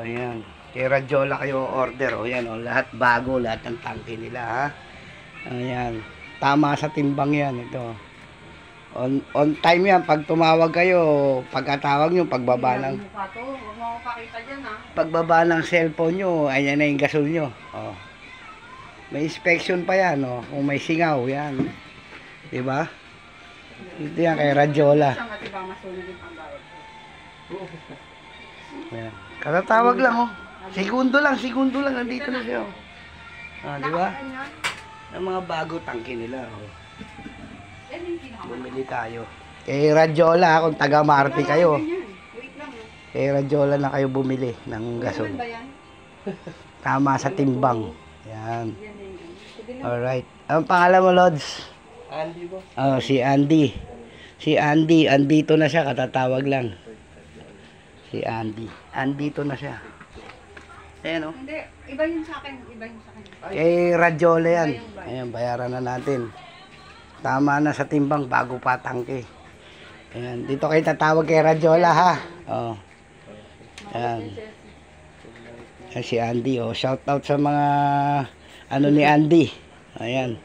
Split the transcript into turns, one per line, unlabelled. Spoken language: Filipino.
Ayan. Kay Radyola kayo order. O yan, o. Lahat bago, lahat ng tangke nila, ha. Ayan. Tama sa timbang yan, ito. On time yan. Pag tumawag kayo, pagkatawag nyo, pagbaba ng... Pagbaba ng cellphone nyo, ayan na yung gasol nyo. O. May inspection pa yan, o. Kung may singaw, yan. Diba? Ito yan kay Radyola. Ayan. Katatawag lang, oh. Segundo lang, nandito na siya, oh. Ah, di ba? Ang mga bago tangke nila, oh. Bumili tayo. Kay Radyola, kung taga Marte kayo. Kay Radyola na kayo bumili ng gasol. Tama sa timbang. Yan. Alright. Ang pangalan mo, Lods?
Andy po.
Oh, si Andy. Si Andy, andito na siya, katatawag lang. Si Andy. Andito na siya. Ayan, oh.
Hindi, iba yun sa akin.
Kay Radyola yan. Ayan, bayaran na natin. Tama na sa timbang, bago pa tangke. Ayan, dito kayo tatawag kay Radyola, ha. Oh. Ayan. Ayan si Andy, oh. Shout out sa mga ano ni Andy. Ayan.